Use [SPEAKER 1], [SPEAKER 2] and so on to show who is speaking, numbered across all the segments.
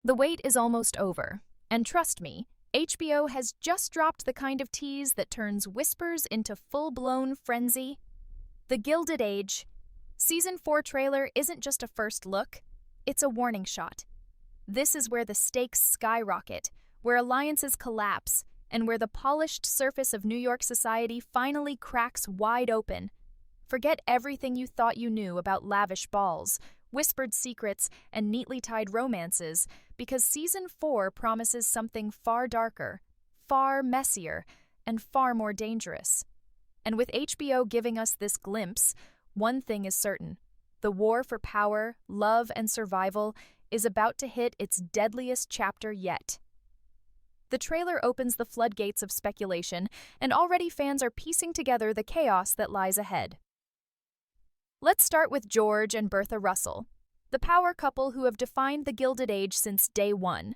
[SPEAKER 1] The wait is almost over, and trust me, HBO has just dropped the kind of tease that turns whispers into full-blown frenzy. The Gilded Age. Season 4 trailer isn't just a first look, it's a warning shot. This is where the stakes skyrocket, where alliances collapse, and where the polished surface of New York society finally cracks wide open. Forget everything you thought you knew about lavish balls, whispered secrets, and neatly tied romances, because Season 4 promises something far darker, far messier, and far more dangerous. And with HBO giving us this glimpse, one thing is certain. The war for power, love, and survival is about to hit its deadliest chapter yet. The trailer opens the floodgates of speculation, and already fans are piecing together the chaos that lies ahead. Let's start with George and Bertha Russell, the power couple who have defined the Gilded Age since day one.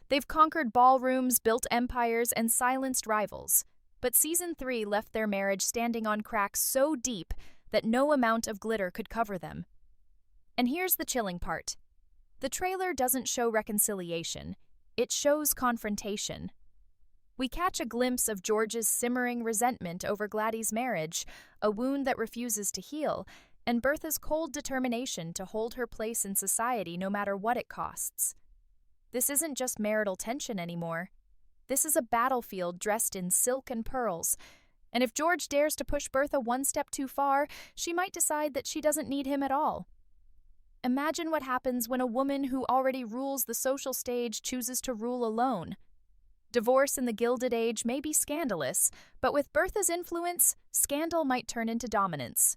[SPEAKER 1] They've conquered ballrooms, built empires, and silenced rivals. But Season 3 left their marriage standing on cracks so deep that no amount of glitter could cover them. And here's the chilling part. The trailer doesn't show reconciliation, it shows confrontation. We catch a glimpse of George's simmering resentment over Gladys' marriage, a wound that refuses to heal, and Bertha's cold determination to hold her place in society no matter what it costs. This isn't just marital tension anymore. This is a battlefield dressed in silk and pearls, and if George dares to push Bertha one step too far, she might decide that she doesn't need him at all. Imagine what happens when a woman who already rules the social stage chooses to rule alone. Divorce in the Gilded Age may be scandalous, but with Bertha's influence, scandal might turn into dominance.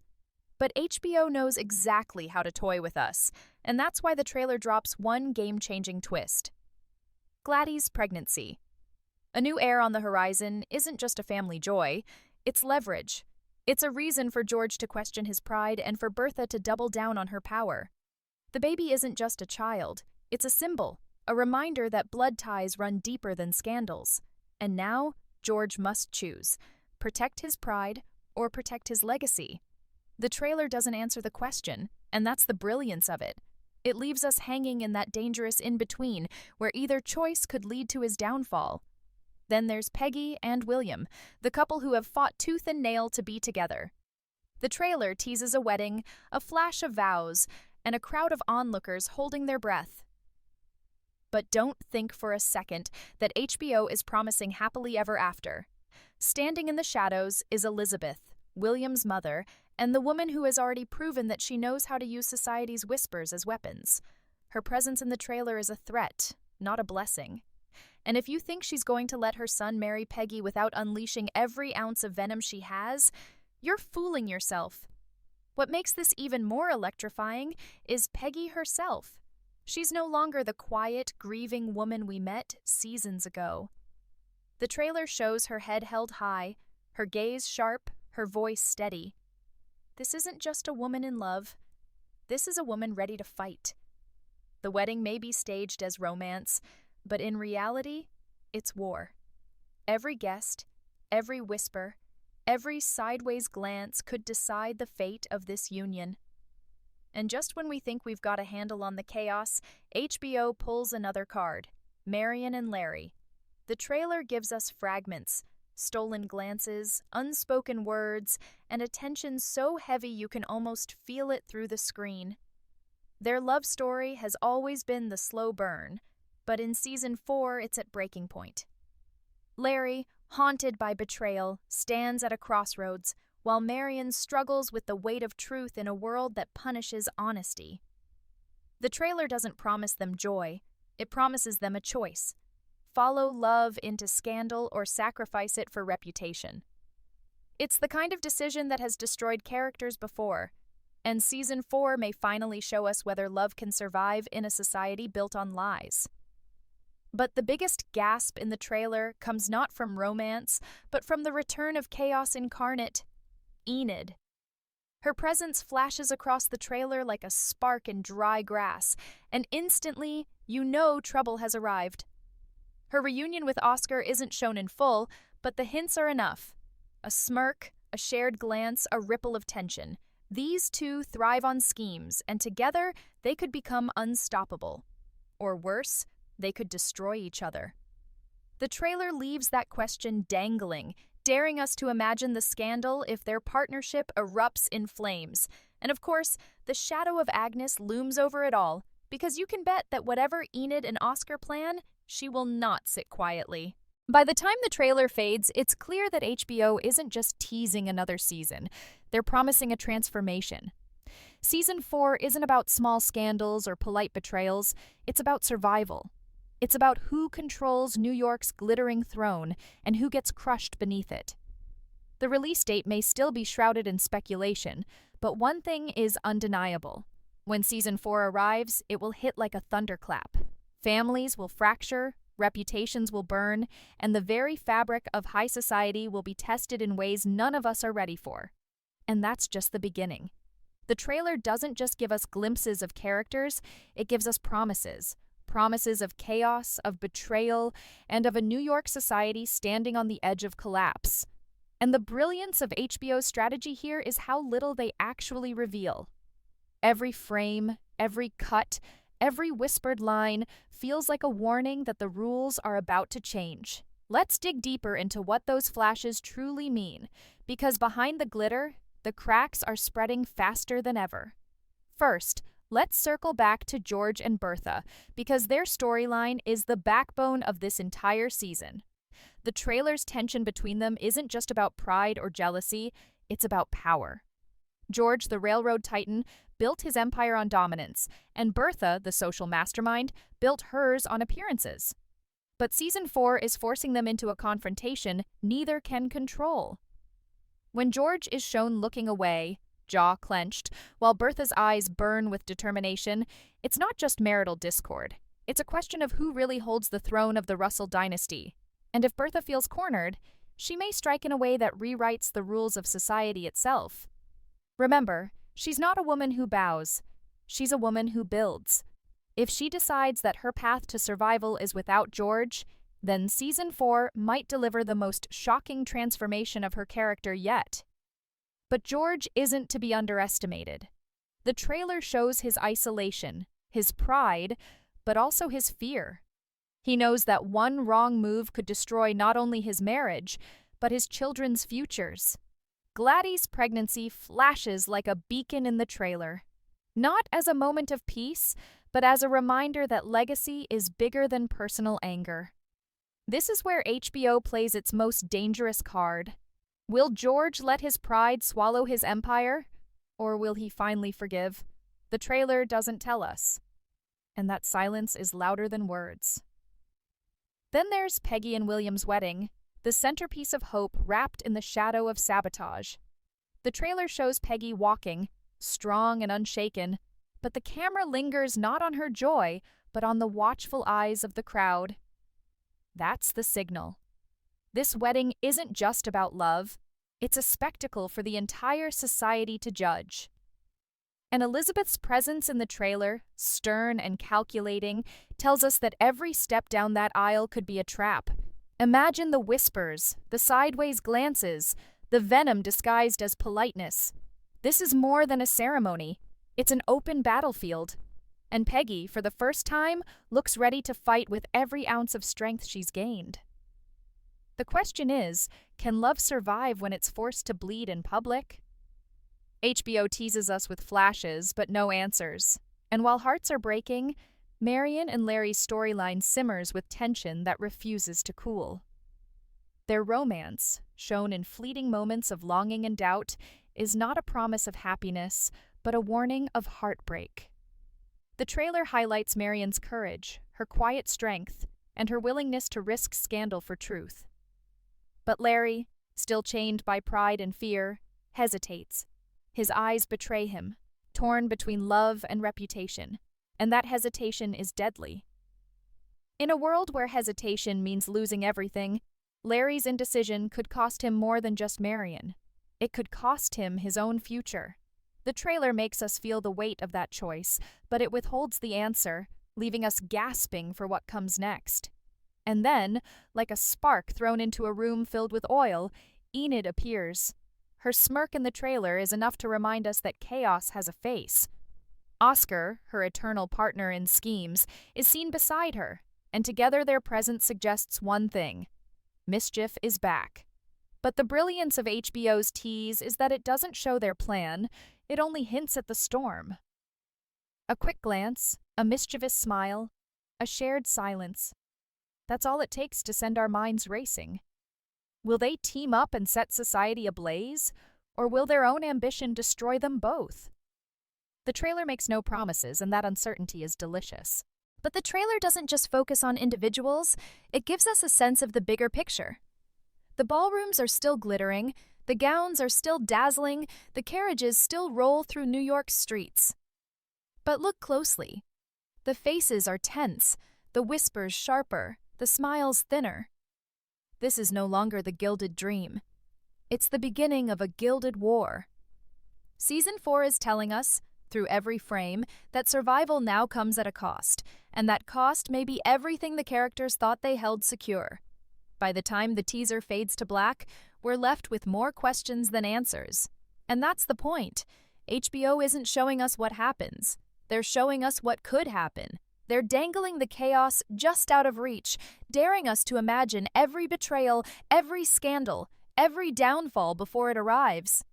[SPEAKER 1] But HBO knows exactly how to toy with us, and that's why the trailer drops one game-changing twist. Gladys' pregnancy. A new heir on the horizon isn't just a family joy, it's leverage. It's a reason for George to question his pride and for Bertha to double down on her power. The baby isn't just a child, it's a symbol, a reminder that blood ties run deeper than scandals. And now, George must choose, protect his pride or protect his legacy. The trailer doesn't answer the question, and that's the brilliance of it. It leaves us hanging in that dangerous in-between, where either choice could lead to his downfall. Then there's Peggy and William, the couple who have fought tooth and nail to be together. The trailer teases a wedding, a flash of vows, and a crowd of onlookers holding their breath. But don't think for a second that HBO is promising happily ever after. Standing in the shadows is Elizabeth, William's mother, and the woman who has already proven that she knows how to use society's whispers as weapons. Her presence in the trailer is a threat, not a blessing. And if you think she's going to let her son marry Peggy without unleashing every ounce of venom she has, you're fooling yourself. What makes this even more electrifying is Peggy herself. She's no longer the quiet, grieving woman we met seasons ago. The trailer shows her head held high, her gaze sharp, her voice steady. This isn't just a woman in love. This is a woman ready to fight. The wedding may be staged as romance, but in reality, it's war. Every guest, every whisper, every sideways glance could decide the fate of this union. And just when we think we've got a handle on the chaos, HBO pulls another card, Marion and Larry. The trailer gives us fragments, stolen glances, unspoken words, and a tension so heavy you can almost feel it through the screen. Their love story has always been the slow burn, but in Season 4 it's at breaking point. Larry, haunted by betrayal, stands at a crossroads, while Marion struggles with the weight of truth in a world that punishes honesty. The trailer doesn't promise them joy, it promises them a choice. Follow love into scandal or sacrifice it for reputation. It's the kind of decision that has destroyed characters before, and Season 4 may finally show us whether love can survive in a society built on lies. But the biggest gasp in the trailer comes not from romance, but from the return of chaos incarnate, Enid. Her presence flashes across the trailer like a spark in dry grass, and instantly, you know trouble has arrived. Her reunion with Oscar isn't shown in full, but the hints are enough. A smirk, a shared glance, a ripple of tension. These two thrive on schemes, and together they could become unstoppable. Or worse, they could destroy each other. The trailer leaves that question dangling, daring us to imagine the scandal if their partnership erupts in flames. And of course, the shadow of Agnes looms over it all, because you can bet that whatever Enid and Oscar plan, she will not sit quietly. By the time the trailer fades, it's clear that HBO isn't just teasing another season. They're promising a transformation. Season 4 isn't about small scandals or polite betrayals. It's about survival. It's about who controls New York's glittering throne and who gets crushed beneath it. The release date may still be shrouded in speculation, but one thing is undeniable. When Season 4 arrives, it will hit like a thunderclap. Families will fracture, reputations will burn, and the very fabric of high society will be tested in ways none of us are ready for. And that's just the beginning. The trailer doesn't just give us glimpses of characters, it gives us promises. Promises of chaos, of betrayal, and of a New York society standing on the edge of collapse. And the brilliance of HBO's strategy here is how little they actually reveal. Every frame, every cut, every whispered line feels like a warning that the rules are about to change. Let's dig deeper into what those flashes truly mean, because behind the glitter, the cracks are spreading faster than ever. First, let's circle back to George and Bertha, because their storyline is the backbone of this entire season. The trailer's tension between them isn't just about pride or jealousy, it's about power. George, the railroad titan, built his empire on dominance, and Bertha, the social mastermind, built hers on appearances. But Season 4 is forcing them into a confrontation neither can control. When George is shown looking away, jaw clenched, while Bertha's eyes burn with determination, it's not just marital discord. It's a question of who really holds the throne of the Russell dynasty. And if Bertha feels cornered, she may strike in a way that rewrites the rules of society itself. Remember, she's not a woman who bows. She's a woman who builds. If she decides that her path to survival is without George, then Season 4 might deliver the most shocking transformation of her character yet. But George isn't to be underestimated. The trailer shows his isolation, his pride, but also his fear. He knows that one wrong move could destroy not only his marriage, but his children's futures. Gladys' pregnancy flashes like a beacon in the trailer. Not as a moment of peace, but as a reminder that legacy is bigger than personal anger. This is where HBO plays its most dangerous card. Will George let his pride swallow his empire? Or will he finally forgive? The trailer doesn't tell us. And that silence is louder than words. Then there's Peggy and William's wedding, the centerpiece of hope wrapped in the shadow of sabotage. The trailer shows Peggy walking, strong and unshaken, but the camera lingers not on her joy, but on the watchful eyes of the crowd. That's the signal. This wedding isn't just about love, it's a spectacle for the entire society to judge. And Elizabeth's presence in the trailer, stern and calculating, tells us that every step down that aisle could be a trap. Imagine the whispers, the sideways glances, the venom disguised as politeness. This is more than a ceremony. It's an open battlefield. And Peggy, for the first time, looks ready to fight with every ounce of strength she's gained. The question is, can love survive when it's forced to bleed in public? HBO teases us with flashes, but no answers. And while hearts are breaking, Marian and Larry's storyline simmers with tension that refuses to cool. Their romance, shown in fleeting moments of longing and doubt, is not a promise of happiness, but a warning of heartbreak. The trailer highlights Marian's courage, her quiet strength, and her willingness to risk scandal for truth. But Larry, still chained by pride and fear, hesitates. His eyes betray him, torn between love and reputation, and that hesitation is deadly. In a world where hesitation means losing everything, Larry's indecision could cost him more than just Marian. It could cost him his own future. The trailer makes us feel the weight of that choice, but it withholds the answer, leaving us gasping for what comes next. And then, like a spark thrown into a room filled with oil, Enid appears. Her smirk in the trailer is enough to remind us that chaos has a face. Oscar, her eternal partner in schemes, is seen beside her, and together their presence suggests one thing: mischief is back. But the brilliance of HBO's tease is that it doesn't show their plan, it only hints at the storm. A quick glance, a mischievous smile, a shared silence. That's all it takes to send our minds racing. Will they team up and set society ablaze, or will their own ambition destroy them both? The trailer makes no promises, and that uncertainty is delicious. But the trailer doesn't just focus on individuals, it gives us a sense of the bigger picture. The ballrooms are still glittering, the gowns are still dazzling, the carriages still roll through New York's streets. But look closely. The faces are tense, the whispers sharper, the smiles thinner. This is no longer the gilded dream. It's the beginning of a gilded war. Season 4 is telling us, through every frame, that survival now comes at a cost, and that cost may be everything the characters thought they held secure. By the time the teaser fades to black, we're left with more questions than answers. And that's the point. HBO isn't showing us what happens. They're showing us what could happen. They're dangling the chaos just out of reach, daring us to imagine every betrayal, every scandal, every downfall before it arrives.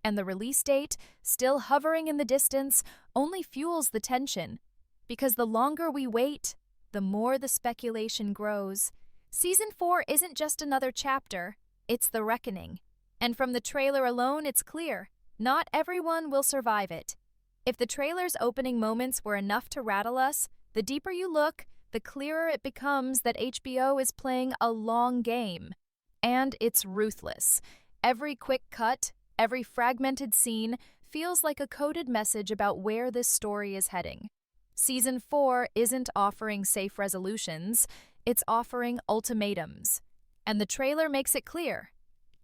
[SPEAKER 1] And the release date, still hovering in the distance, only fuels the tension. Because the longer we wait, the more the speculation grows. Season 4 isn't just another chapter, it's the reckoning. And from the trailer alone, it's clear, not everyone will survive it. If the trailer's opening moments were enough to rattle us, the deeper you look, the clearer it becomes that HBO is playing a long game. And it's ruthless. Every quick cut, every fragmented scene feels like a coded message about where this story is heading. Season 4 isn't offering safe resolutions, it's offering ultimatums. And the trailer makes it clear.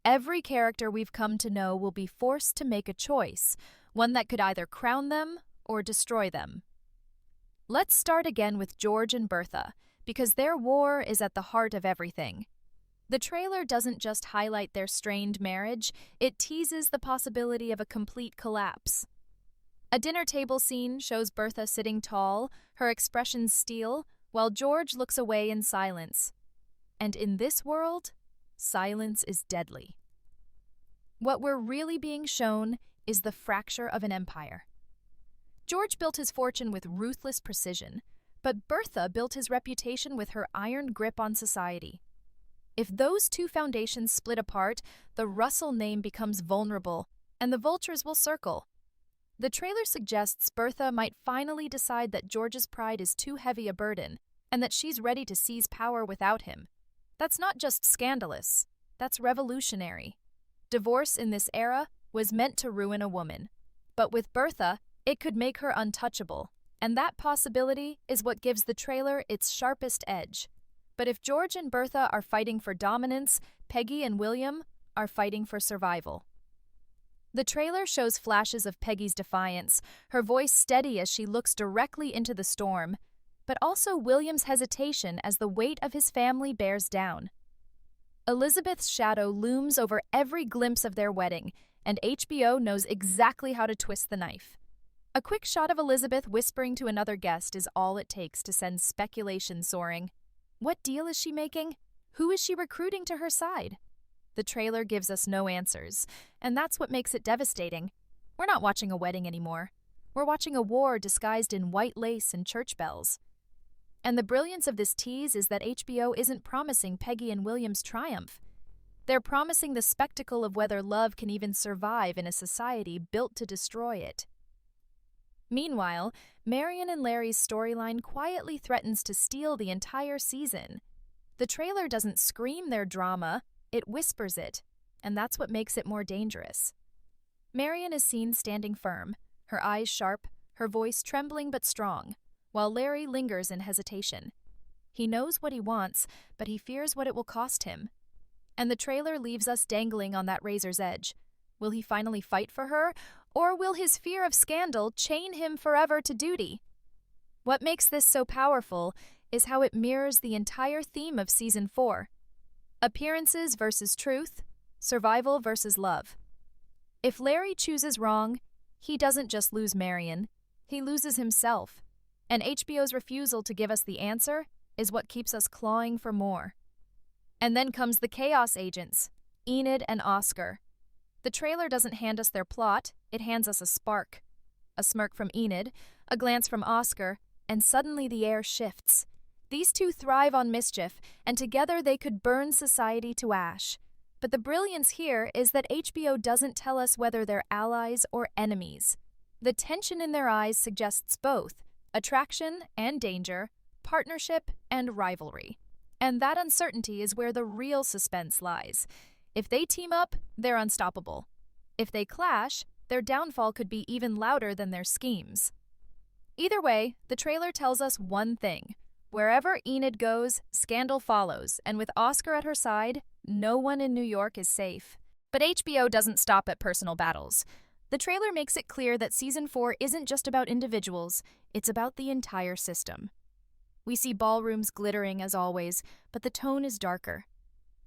[SPEAKER 1] Every character we've come to know will be forced to make a choice, one that could either crown them or destroy them. Let's start again with George and Bertha, because their war is at the heart of everything. The trailer doesn't just highlight their strained marriage, it teases the possibility of a complete collapse. A dinner table scene shows Bertha sitting tall, her expressions steel, while George looks away in silence. And in this world, silence is deadly. What we're really being shown is the fracture of an empire. George built his fortune with ruthless precision, but Bertha built his reputation with her iron grip on society. If those two foundations split apart, the Russell name becomes vulnerable, and the vultures will circle. The trailer suggests Bertha might finally decide that George's pride is too heavy a burden, and that she's ready to seize power without him. That's not just scandalous, that's revolutionary. Divorce in this era was meant to ruin a woman, but with Bertha, it could make her untouchable, and that possibility is what gives the trailer its sharpest edge. But if George and Bertha are fighting for dominance, Peggy and William are fighting for survival. The trailer shows flashes of Peggy's defiance, her voice steady as she looks directly into the storm, but also William's hesitation as the weight of his family bears down. Elizabeth's shadow looms over every glimpse of their wedding, and HBO knows exactly how to twist the knife. A quick shot of Elizabeth whispering to another guest is all it takes to send speculation soaring. What deal is she making? Who is she recruiting to her side? The trailer gives us no answers, and that's what makes it devastating. We're not watching a wedding anymore. We're watching a war disguised in white lace and church bells. And the brilliance of this tease is that HBO isn't promising Peggy and William's triumph. They're promising the spectacle of whether love can even survive in a society built to destroy it. Meanwhile, Marian and Larry's storyline quietly threatens to steal the entire season. The trailer doesn't scream their drama, it whispers it, and that's what makes it more dangerous. Marian is seen standing firm, her eyes sharp, her voice trembling but strong, while Larry lingers in hesitation. He knows what he wants, but he fears what it will cost him. And the trailer leaves us dangling on that razor's edge. Will he finally fight for her, or will his fear of scandal chain him forever to duty? What makes this so powerful is how it mirrors the entire theme of Season 4. Appearances versus truth, survival versus love. If Larry chooses wrong, he doesn't just lose Marian, he loses himself. And HBO's refusal to give us the answer is what keeps us clawing for more. And then comes the Chaos Agents, Enid and Oscar. The trailer doesn't hand us their plot, it hands us a spark. A smirk from Enid, a glance from Oscar, and suddenly the air shifts. These two thrive on mischief, and together they could burn society to ash. But the brilliance here is that HBO doesn't tell us whether they're allies or enemies. The tension in their eyes suggests both attraction and danger, partnership and rivalry. And that uncertainty is where the real suspense lies. If they team up, they're unstoppable. If they clash, their downfall could be even louder than their schemes. Either way, the trailer tells us one thing. Wherever Enid goes, scandal follows, and with Oscar at her side, no one in New York is safe. But HBO doesn't stop at personal battles. The trailer makes it clear that Season 4 isn't just about individuals, it's about the entire system. We see ballrooms glittering as always, but the tone is darker.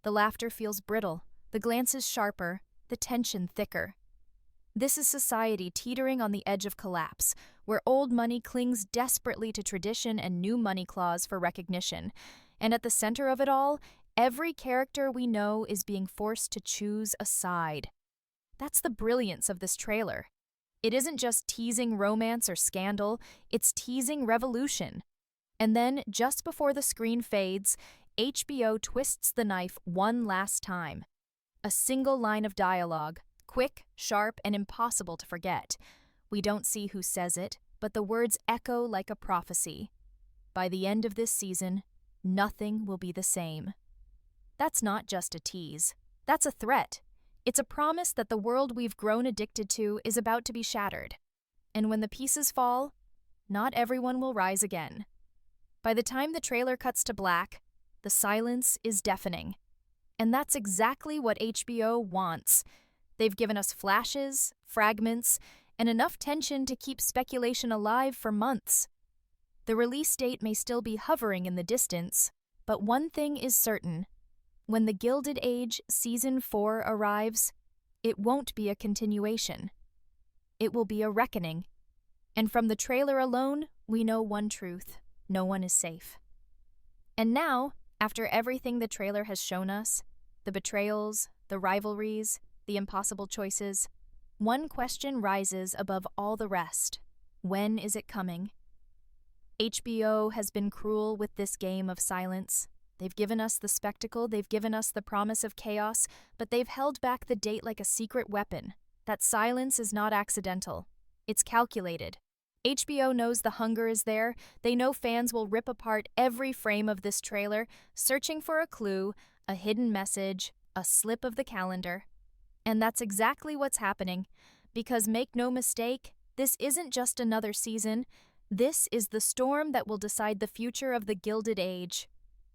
[SPEAKER 1] The laughter feels brittle, the glances sharper, the tension thicker. This is society teetering on the edge of collapse, where old money clings desperately to tradition and new money claws for recognition. And at the center of it all, every character we know is being forced to choose a side. That's the brilliance of this trailer. It isn't just teasing romance or scandal, it's teasing revolution. And then, just before the screen fades, HBO twists the knife one last time. A single line of dialogue, quick, sharp, and impossible to forget. We don't see who says it, but the words echo like a prophecy. By the end of this season, nothing will be the same. That's not just a tease. That's a threat. It's a promise that the world we've grown addicted to is about to be shattered. And when the pieces fall, not everyone will rise again. By the time the trailer cuts to black, the silence is deafening. And that's exactly what HBO wants. They've given us flashes, fragments, and enough tension to keep speculation alive for months. The release date may still be hovering in the distance, but one thing is certain. When the Gilded Age Season 4 arrives, it won't be a continuation. It will be a reckoning. And from the trailer alone, we know one truth. No one is safe. And now, after everything the trailer has shown us, the betrayals, the rivalries, the impossible choices, one question rises above all the rest. When is it coming? HBO has been cruel with this game of silence. They've given us the spectacle, they've given us the promise of chaos, but they've held back the date like a secret weapon. That silence is not accidental. It's calculated. HBO knows the hunger is there. They know fans will rip apart every frame of this trailer, searching for a clue, a hidden message, a slip of the calendar. And that's exactly what's happening. Because make no mistake, this isn't just another season. This is the storm that will decide the future of the Gilded Age.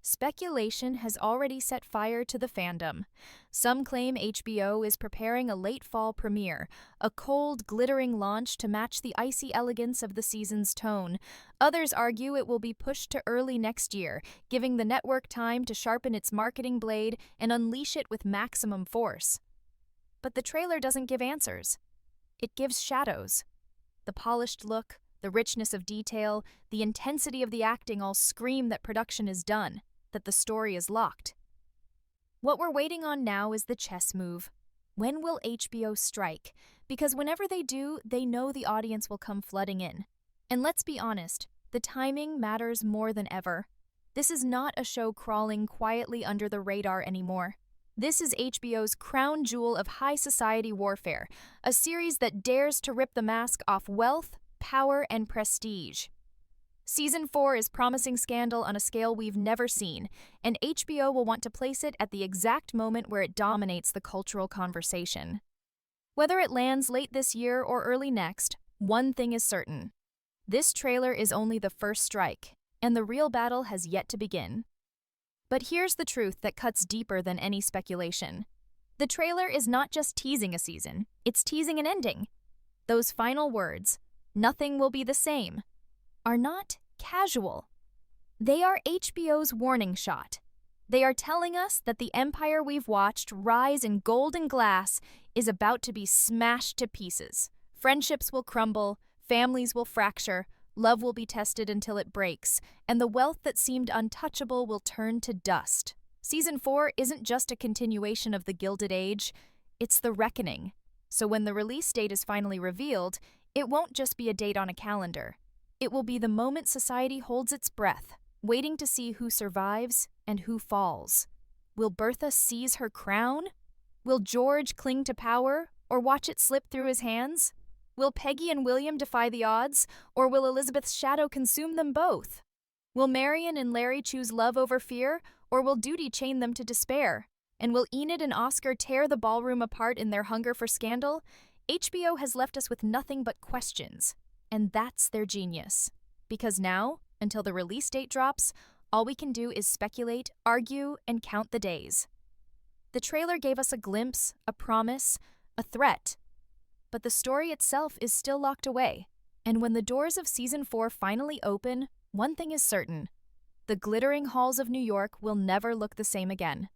[SPEAKER 1] Speculation has already set fire to the fandom. Some claim HBO is preparing a late fall premiere, a cold, glittering launch to match the icy elegance of the season's tone. Others argue it will be pushed to early next year, giving the network time to sharpen its marketing blade and unleash it with maximum force. But the trailer doesn't give answers. It gives shadows. The polished look, the richness of detail, the intensity of the acting all scream that production is done, that the story is locked. What we're waiting on now is the chess move. When will HBO strike? Because whenever they do, they know the audience will come flooding in. And let's be honest, the timing matters more than ever. This is not a show crawling quietly under the radar anymore. This is HBO's crown jewel of high society warfare, a series that dares to rip the mask off wealth, power, and prestige. Season 4 is promising scandal on a scale we've never seen, and HBO will want to place it at the exact moment where it dominates the cultural conversation. Whether it lands late this year or early next, one thing is certain. This trailer is only the first strike, and the real battle has yet to begin. But here's the truth that cuts deeper than any speculation. The trailer is not just teasing a season, it's teasing an ending. Those final words, "Nothing will be the same," are not casual. They are HBO's warning shot. They are telling us that the empire we've watched rise in golden glass is about to be smashed to pieces. Friendships will crumble, families will fracture, Love will be tested until it breaks, and the wealth that seemed untouchable will turn to dust. Season 4 isn't just a continuation of the Gilded Age, it's the reckoning. So when the release date is finally revealed, it won't just be a date on a calendar. It will be the moment society holds its breath, waiting to see who survives and who falls. Will Bertha seize her crown? Will George cling to power or watch it slip through his hands? Will Peggy and William defy the odds, or will Elizabeth's shadow consume them both? Will Marion and Larry choose love over fear, or will duty chain them to despair? And will Enid and Oscar tear the ballroom apart in their hunger for scandal? HBO has left us with nothing but questions, and that's their genius. Because now, until the release date drops, all we can do is speculate, argue, and count the days. The trailer gave us a glimpse, a promise, a threat. But the story itself is still locked away. And when the doors of Season 4 finally open, one thing is certain. The glittering halls of New York will never look the same again.